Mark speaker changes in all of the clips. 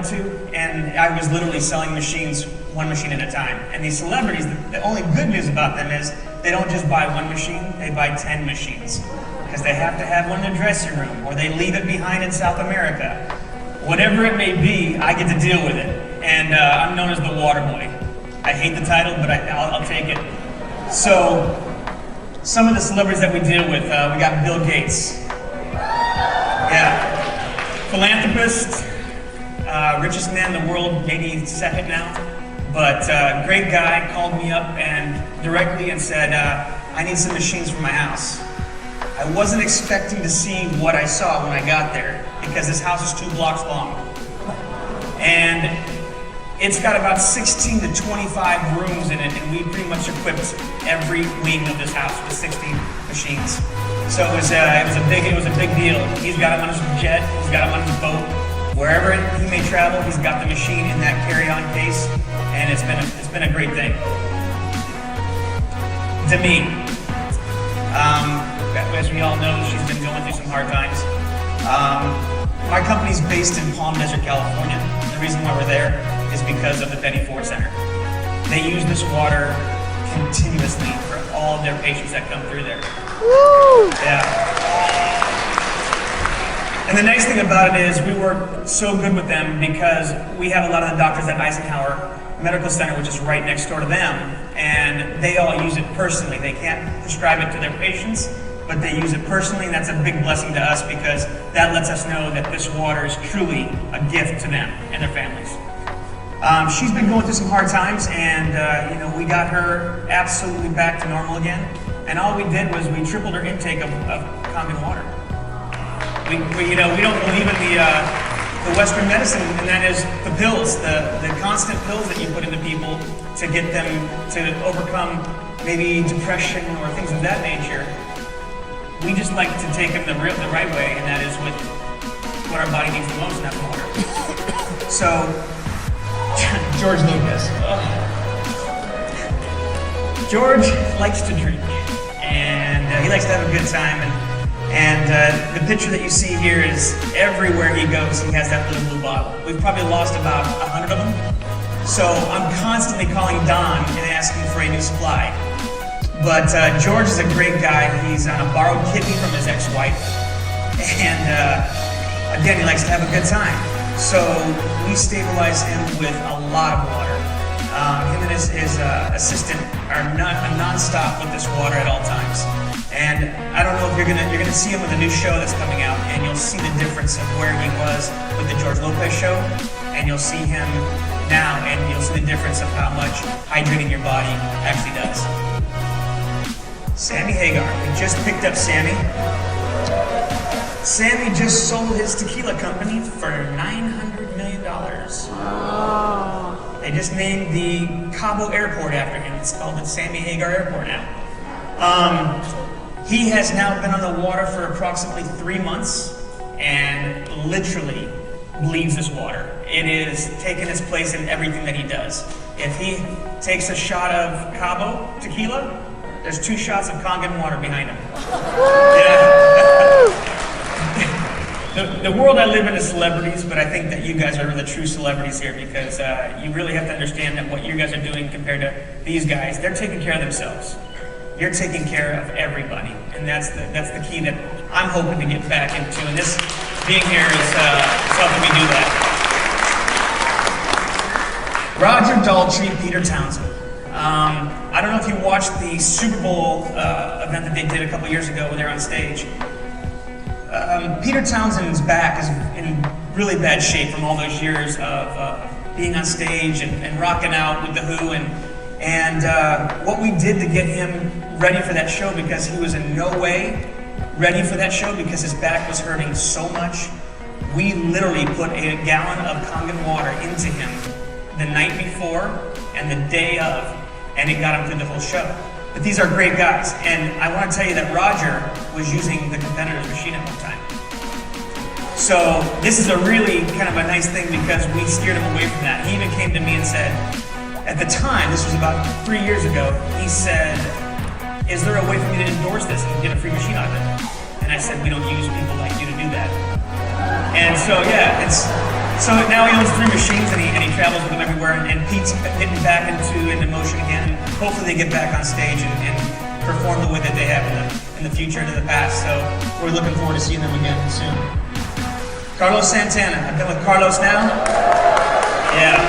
Speaker 1: wanted to, and I was literally selling machines, one machine at a time. And these celebrities, the only good news about them is they don't just buy one machine, they buy 10 machines. Because they have to have one in their dressing room, or they leave it behind in South America. Whatever it may be, I get to deal with it. And I'm known as the water boy. I hate the title, but I'll take it. So, some of the celebrities that we deal with, we got Bill Gates. Yeah. Philanthropist, richest man in the world, maybe second now. But great guy, called me up and directly and said, I need some machines for my house. I wasn't expecting to see what I saw when I got there, because this house is 2 blocks long. And it's got about 16 to 25 rooms in it, and we pretty much equipped every wing of this house with 60 machines. So it was a big deal. He's got them on his jet, he's got them on his boat. Wherever he may travel, he's got the machine in that carry-on case, and it's been a great thing. To me, as we all know, she's been going through some hard times. My company's based in Palm Desert, California. The reason why we're there is because of the Betty Ford Center. They use this water continuously for all of their patients that come through there. Woo! Yeah. And the nice thing about it is we work so good with them because we have a lot of the doctors at Eisenhower Medical Center, which is right next door to them, and they all use it personally. They can't prescribe it to their patients, but they use it personally, and that's a big blessing to us because that lets us know that this water is truly a gift to them and their families. She's been going through some hard times, and we got her absolutely back to normal again. And all we did was we tripled her intake of Kangen water. We don't believe in the Western medicine, and that is the pills, the constant pills that you put into people to get them to overcome maybe depression or things of that nature. We just like to take them the right way, and that is with what our body needs the most, and that's water. So, George Lucas. George likes to drink, and he likes to have a good time. And the picture that you see here is everywhere he goes, he has that little blue bottle. We've probably lost about 100 of them. So I'm constantly calling Don and asking for a new supply. But George is a great guy. He's on a borrowed kidney from his ex-wife. And again, he likes to have a good time. So we stabilize him with a lot of water. Him and his assistant are non-stop with this water at all times. And I don't know if you're gonna see him with a new show that's coming out, and you'll see the difference of where he was with the George Lopez show, and you'll see him now, and you'll see the difference of how much hydrating your body actually does. Sammy Hagar, we just picked up Sammy. Sammy just sold his tequila company for $900 million. Oh. They just named the Cabo Airport after him. It's called the Sammy Hagar Airport now. He has now been on the water for approximately 3 months and literally bleeds this water. It is taking its place in everything that he does. If he takes a shot of Cabo tequila, there's 2 shots of Kangen water behind him. Yeah. The world I live in is celebrities, but I think that you guys are the true celebrities here because you really have to understand that what you guys are doing compared to these guys, they're taking care of themselves. You're taking care of everybody, and that's the key that I'm hoping to get back into. And this being here is helping me do that. Roger Daltrey, Peter Townsend. I don't know if you watched the Super Bowl event that they did a couple years ago when they were on stage. Peter Townsend's back is in really bad shape from all those years of being on stage and rocking out with The Who, and what we did to get him ready for that show, because he was in no way ready for that show because his back was hurting so much, we literally put a gallon of Kangen water into him the night before and the day of, and it got him through the whole show. But these are great guys, and I want to tell you that Roger was using the competitor's machine at one time. So this is a really kind of a nice thing because we steered him away from that. He even came to me and said, at the time, this was about 3 years ago, he said, is there a way for me to endorse this and get a free machine out of it? And I said, we don't use people like you to do that. And so yeah, So now he owns 3 machines, and he travels with them everywhere. And Pete's getting back into motion again. Hopefully, they get back on stage and perform the way that they have in the future and in the past. So we're looking forward to seeing them again soon. Carlos Santana. I've been with Carlos now. Yeah.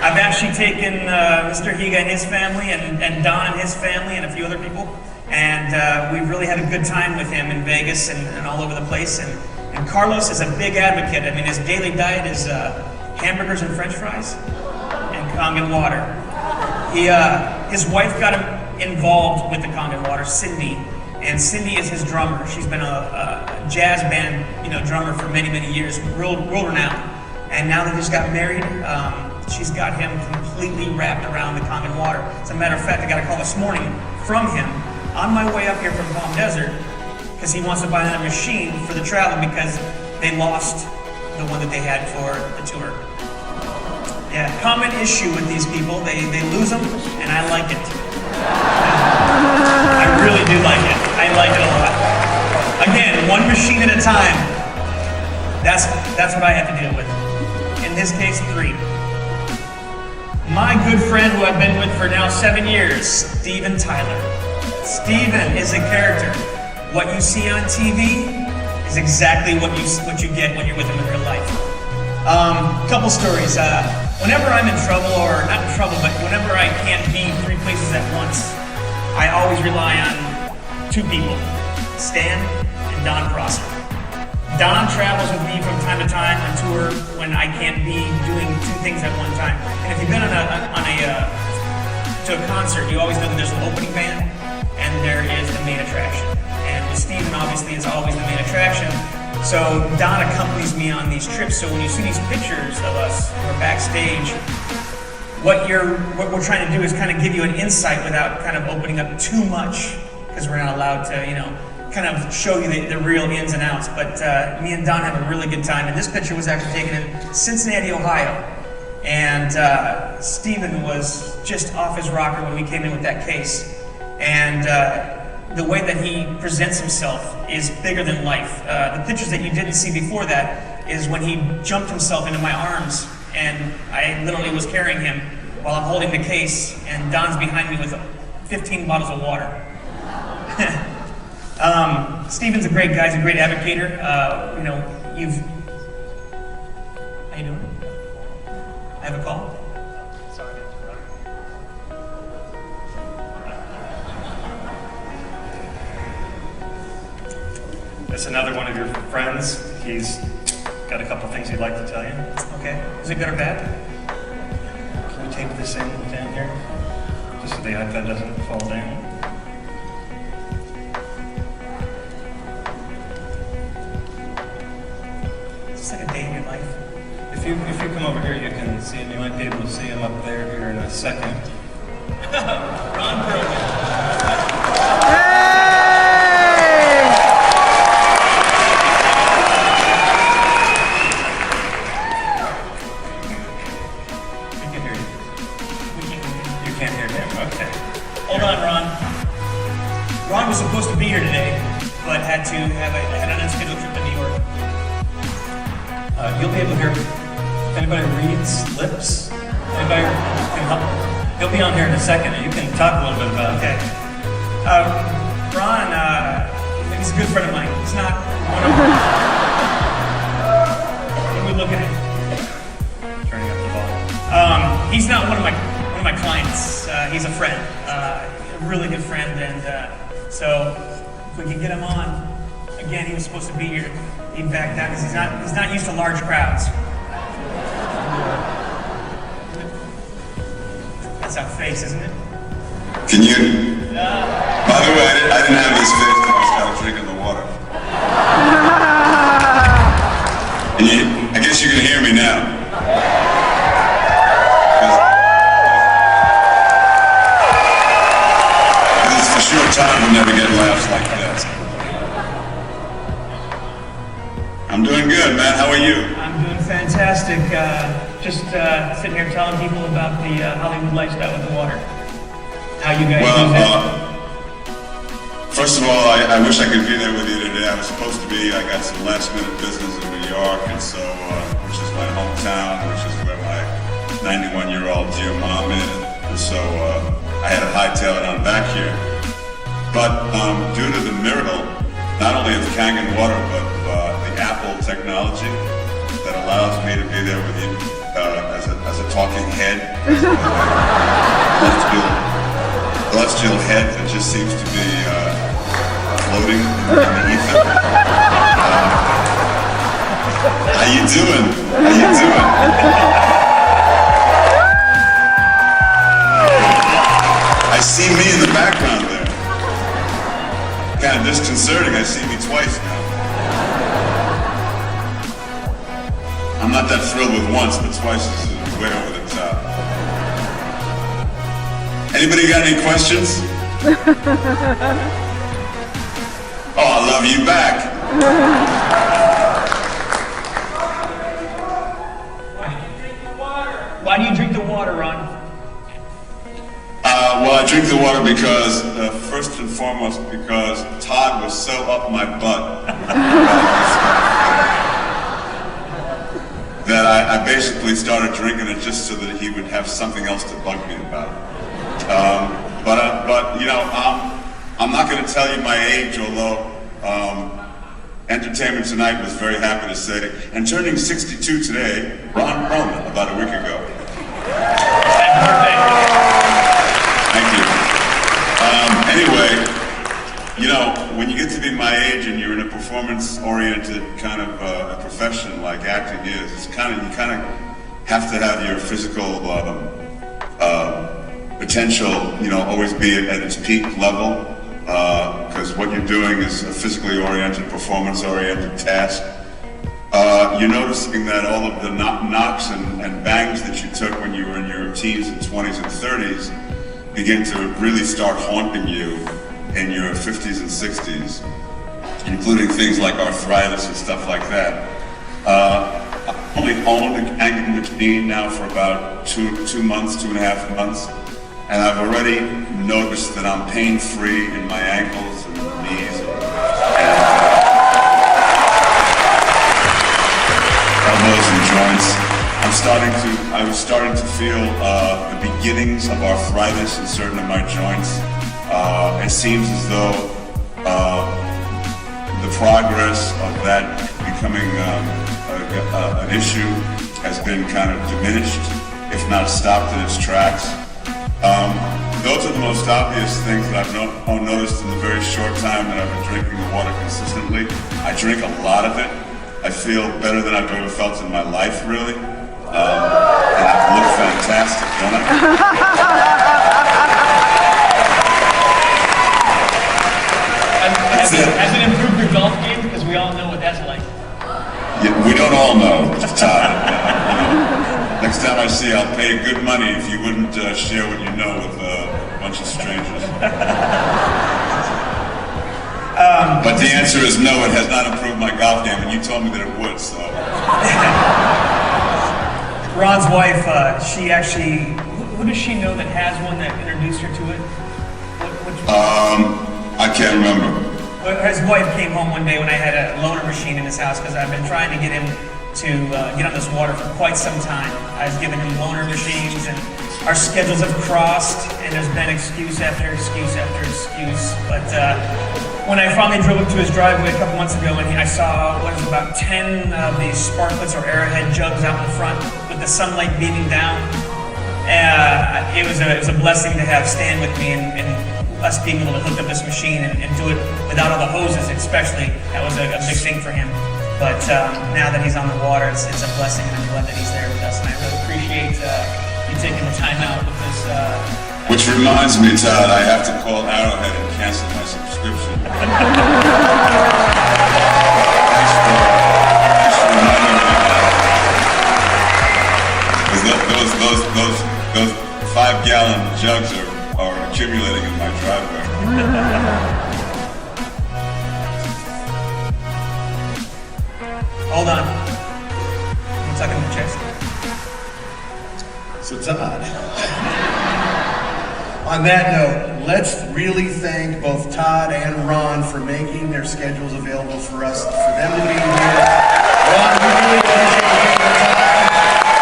Speaker 1: I've actually taken Mr. Higa and his family, and Don and his family, and a few other people. And we really had a good time with him in Vegas and all over the place. And Carlos is a big advocate. I mean, his daily diet is hamburgers and French fries and Kangen water. His wife got him involved with the Kangen water, Cindy, and Cindy is his drummer. She's been a jazz band, drummer for many, many years, world renowned. And now they just got married. She's got him completely wrapped around the Kangen water. As a matter of fact, I got a call this morning from him on my way up here from Palm Desert, because he wants to buy another machine for the travel because they lost the one that they had for the tour. Yeah, common issue with these people, they lose them, and I like it. I really do like it. I like it a lot. Again, 1 machine at a time. That's what I have to deal with. In this case, 3. My good friend who I've been with for now 7 years, Steven Tyler. Steven is a character. What you see on TV is exactly what you get when you're with him in real life. Couple stories. Whenever I'm in trouble, or not in trouble, but whenever I can't be 3 places at once, I always rely on 2 people, Stan and Don Prosser. Don travels with me from time to time on tour when I can't be doing 2 things at one time. And if you've been to a concert, you always know that there's an opening band and there is the main attraction. And with Steven, obviously, is always the main attraction. So Don accompanies me on these trips. So when you see these pictures of us, we're backstage, what we're trying to do is kind of give you an insight without kind of opening up too much, because we're not allowed to, kind of show you the real ins and outs. But me and Don have a really good time. And this picture was actually taken in Cincinnati, Ohio. And Steven was just off his rocker when we came in with that case. And the way that he presents himself is bigger than life. The pictures that you didn't see before that is when he jumped himself into my arms, and I literally was carrying him while I'm holding the case, and Don's behind me with 15 bottles of water. Steven's a great guy. He's a great advocator. How you doing? I have a call.
Speaker 2: Sorry to interrupt. That's another one of your friends. He's got a couple things he'd like to tell you.
Speaker 1: Okay. Is it good or bad?
Speaker 2: Can we tape this in down here? Just so the iPad doesn't fall down.
Speaker 1: Is this like a day in your life?
Speaker 2: If you come over here, you can see him. You might be able to see him up there here in a second.
Speaker 1: Ron Perlman.
Speaker 2: We can hear you. You can't hear him. Okay.
Speaker 1: Hold on, Ron. Ron was supposed to be here today, but had an unscheduled trip to New York.
Speaker 2: You'll be able to hear. If anybody reads lips, anybody can help. He'll be on here in a second, and you can talk a little bit about it.
Speaker 1: Okay. Ron, he's a good friend of mine. He's not one of Can we look at him?
Speaker 2: Turning up the volume.
Speaker 1: He's not one of my clients. He's a friend, a really good friend, and so if we could get him on. Again, he was supposed to be here. He backed down because he's not used to large crowds. That's our face, isn't it?
Speaker 3: Can you? By the way, I didn't have this face when I was kind of drinking the water. And I guess you can hear me now. Because for sure time will never get laughs like this. I'm doing good, man. How are you?
Speaker 1: I'm doing fantastic. Just sitting here telling people about the Hollywood lifestyle with the water. How you guys use it.
Speaker 3: First of all, I wish I could be there with you today. I was supposed to be. I got some last-minute business in New York, and so, which is my hometown, which is where my 91-year-old dear mom is. And so I had to hightail it on back here. But due to the miracle, not only of Kangen water, but the Apple technology that allows me to be there with you as a talking head, celestial head that just seems to be floating in the ether. How you doing? How you doing? I see me in the background there. Kind of disconcerting. I see me twice now. I'm not that thrilled with once, but twice is way over the top. Anybody got any questions? Oh, I love you back.
Speaker 1: Why do you drink the water, Ron?
Speaker 3: Well, I drink the water because, first and foremost, because Todd was so up my butt that I basically started drinking it just so that he would have something else to bug me about. But you know, I'm not going to tell you my age, although Entertainment Tonight was very happy to say, and turning 62 today, Ron Perlman, about a week ago. Thank you. Anyway, you know, when you get to be my age and you're in a performance-oriented kind of a profession like acting is, it's kind of, you kind of have to have your physical potential, you know, always be at its peak level, because what you're doing is a physically oriented, performance-oriented task. You're noticing that all of the knocks and bangs that you took when you were in your teens and 20s and 30s begin to really start haunting you in your 50s and 60s, including things like arthritis and stuff like that. I've only owned a Kangen machine now for about 2 months, 2.5 months, and I've already noticed that I'm pain-free in my ankles and knees and elbows and joints. I was starting to feel the beginnings of arthritis in certain of my joints. It seems as though the progress of that becoming an issue has been kind of diminished, if not stopped in its tracks. Those are the most obvious things that I've noticed in the very short time that I've been drinking the water consistently. I drink a lot of it. I feel better than I've ever felt in my life, really. And I look fantastic, don't I?
Speaker 1: Has it improved your golf game? Because we all know what that's like.
Speaker 3: Yeah, we don't all know, Mr. Todd. You know, next time I see you, I'll pay you good money if you wouldn't share what you know with a bunch of strangers. But the answer is no, it has not improved my golf game, and you told me that it would, so.
Speaker 1: Ron's wife, she actually, who does she know that has one that introduced her to it?
Speaker 3: I can't remember.
Speaker 1: His wife came home one day when I had a loaner machine in his house, because I've been trying to get him to get on this water for quite some time. I was giving him loaner machines, and our schedules have crossed, and there's been excuse after excuse after excuse. But when I finally drove up to his driveway a couple months ago, and I saw what was about 10 of these Sparklets or Arrowhead jugs out in front with the sunlight beaming down, it was a blessing to have Stan with me and us being able to hook up this machine and do it without all the hoses, especially. That was a big thing for him. But now that he's on the water, it's a blessing, and I'm glad that he's there with us. And I really appreciate you taking the time out with this.
Speaker 3: Which reminds me, Todd, I have to call Arrowhead and cancel my subscription. Thanks for reminding me of that. Those 5-gallon jugs are accumulating in my driveway.
Speaker 1: Hold on. I'm tucking the chest.
Speaker 4: So Todd, on that note, let's really thank both Todd and Ron for making their schedules available for us, for them to be here. Ron, we really appreciate you taking the time.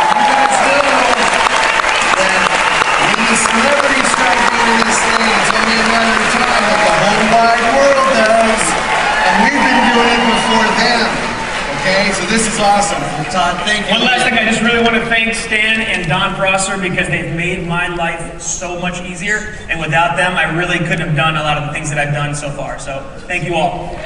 Speaker 4: You guys know that when the celebrities start doing this thing, it's only a matter of time that the whole wide world does. And we've been doing it before them. Okay, so this is awesome. Todd, thank you.
Speaker 1: One last thing, I just really want to thank Stan and Don Prosser because they've made my life so much easier. And without them, I really couldn't have done a lot of the things that I've done so far. So thank you all.